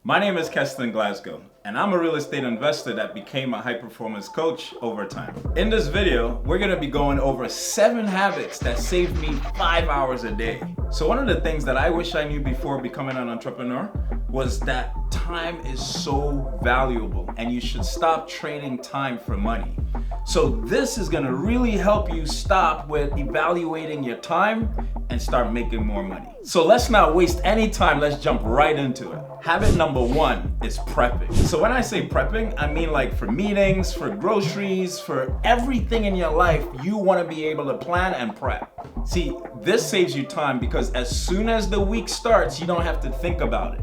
My name is Keston Glasgow, and I'm a real estate investor that became a high-performance coach over time. In this video, we're gonna be going over 7 habits that saved me 5 hours a day. So one of the things that I wish I knew before becoming an entrepreneur was that time is so valuable and you should stop trading time for money. So this is gonna really help you stop with evaluating your time and start making more money. So let's not waste any time, let's jump right into it. Habit number 1 is prepping. So when I say prepping, I mean like for meetings, for groceries, for everything in your life, you wanna be able to plan and prep. See, this saves you time because as soon as the week starts, you don't have to think about it.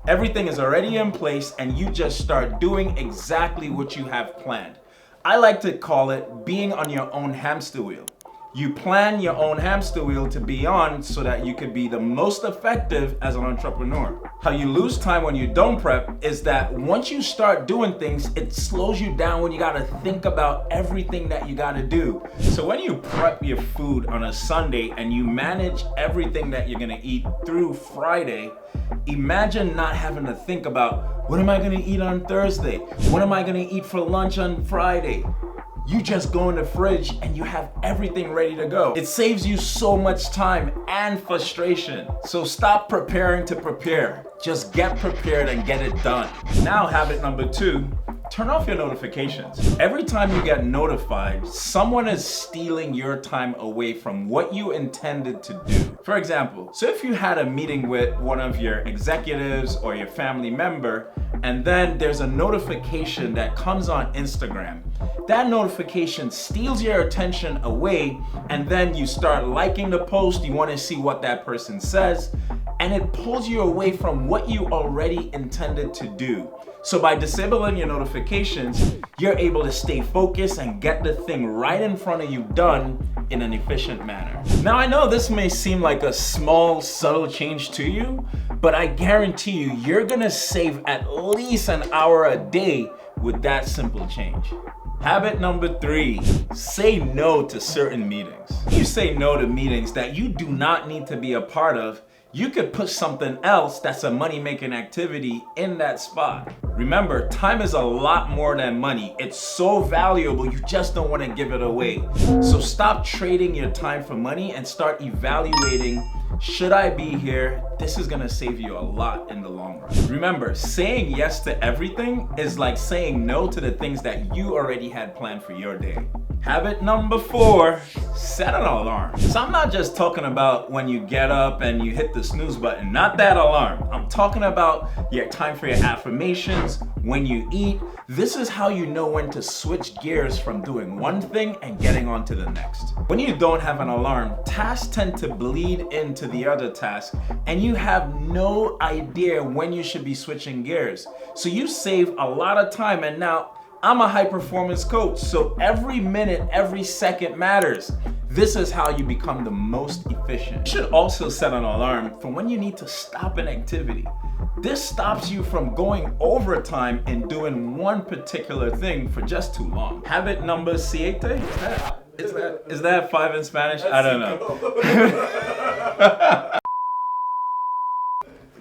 Everything is already in place and you just start doing exactly what you have planned. I like to call it being on your own hamster wheel. You plan your own hamster wheel to be on so that you could be the most effective as an entrepreneur. How you lose time when you don't prep is that once you start doing things, it slows you down when you gotta think about everything that you gotta do. So when you prep your food on a Sunday and you manage everything that you're gonna eat through Friday, imagine not having to think about what am I gonna eat on Thursday? What am I gonna eat for lunch on Friday? You just go in the fridge and you have everything ready to go. It saves you so much time and frustration. So stop preparing to prepare. Just get prepared and get it done. Now, habit number 2, turn off your notifications. Every time you get notified, someone is stealing your time away from what you intended to do. For example, so if you had a meeting with one of your executives or your family member, and then there's a notification that comes on Instagram, that notification steals your attention away, and then you start liking the post, you want to see what that person says, and it pulls you away from what you already intended to do. So by disabling your notifications, you're able to stay focused and get the thing right in front of you done in an efficient manner. Now I know this may seem like a small, subtle change to you, but I guarantee you, you're gonna save at least an hour a day with that simple change. Habit number 3, say no to certain meetings. You say no to meetings that you do not need to be a part of. You could put something else that's a money-making activity in that spot. Remember, time is a lot more than money. It's so valuable, you just don't want to give it away. So stop trading your time for money and start evaluating, should I be here? This is gonna save you a lot in the long run. Remember, saying yes to everything is like saying no to the things that you already had planned for your day. Habit number 4, set an alarm. So I'm not just talking about when you get up and you hit the snooze button, not that alarm. I'm talking about your time for your affirmations, when you eat. This is how you know when to switch gears from doing one thing and getting on to the next. When you don't have an alarm, tasks tend to bleed into the other task and you have no idea when you should be switching gears. So you save a lot of time, and now I'm a high performance coach, so every minute, every second matters. This is how you become the most efficient. You should also set an alarm for when you need to stop an activity. This stops you from going overtime and doing one particular thing for just too long. Habit number 7. Is that 5 in Spanish? I don't know.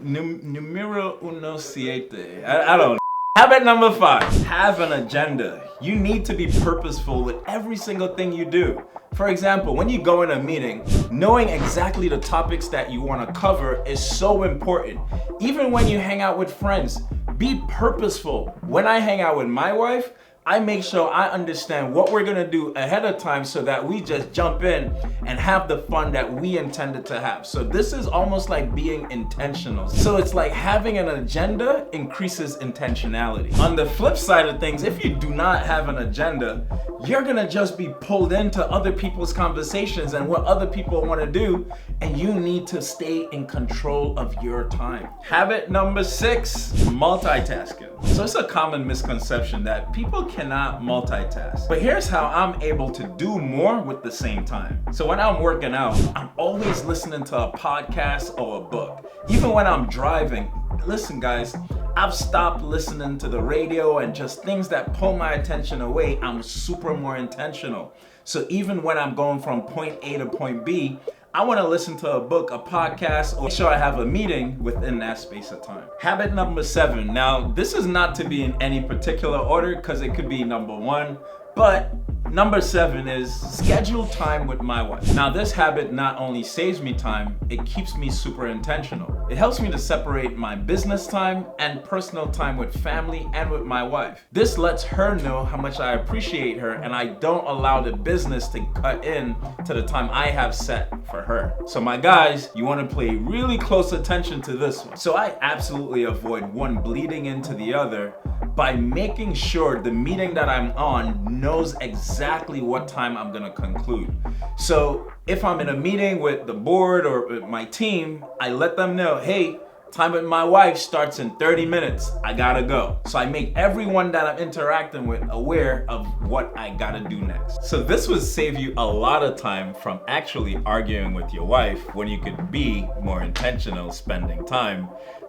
Numero 17. I don't know. Habit number 5, have an agenda. You need to be purposeful with every single thing you do. For example, when you go in a meeting, knowing exactly the topics that you want to cover is so important. Even when you hang out with friends, be purposeful. When I hang out with my wife, I make sure I understand what we're gonna do ahead of time so that we just jump in and have the fun that we intended to have. So this is almost like being intentional. So it's like having an agenda increases intentionality. On the flip side of things, if you do not have an agenda, you're gonna just be pulled into other people's conversations and what other people wanna do, and you need to stay in control of your time. Habit number 6, multitasking. So it's a common misconception that people cannot multitask. But here's how I'm able to do more with the same time. So when I'm working out, I'm always listening to a podcast or a book. Even when I'm driving, listen guys, I've stopped listening to the radio and just things that pull my attention away. I'm super more intentional. So even when I'm going from point A to point B, I want to listen to a book, a podcast, or make sure I have a meeting within that space of time. Habit number 7. Now, this is not to be in any particular order because it could be number 1, but number 7 is schedule time with my wife. Now, this habit not only saves me time, it keeps me super intentional. It helps me to separate my business time and personal time with family and with my wife. This lets her know how much I appreciate her and I don't allow the business to cut in to the time I have set for her. So my guys, you want to pay really close attention to this one. So I absolutely avoid one bleeding into the other by making sure the meeting that I'm on knows exactly what time I'm gonna conclude. So if I'm in a meeting with the board or with my team, I let them know, hey, time with my wife starts in 30 minutes. I gotta go. So I make everyone that I'm interacting with aware of what I gotta do next. So this would save you a lot of time from actually arguing with your wife when you could be more intentional spending time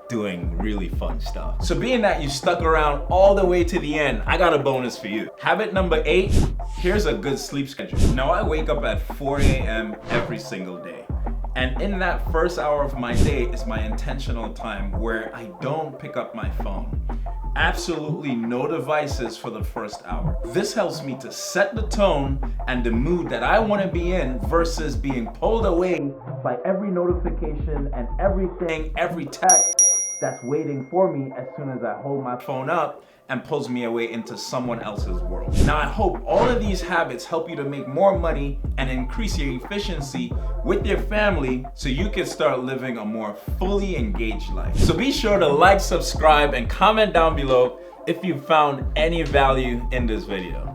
doing really fun stuff. So being that you stuck around all the way to the end, I got a bonus for you. Habit number 8, here's a good sleep schedule. Now I wake up at 4 a.m. every single day. And in that first hour of my day is my intentional time where I don't pick up my phone. Absolutely no devices for the first hour. This helps me to set the tone and the mood that I want to be in versus being pulled away by every notification and everything, every text that's waiting for me as soon as I hold my phone up and pulls me away into someone else's world. Now I hope all of these habits help you to make more money and increase your efficiency with your family so you can start living a more fully engaged life. So be sure to like, subscribe, and comment down below if you found any value in this video.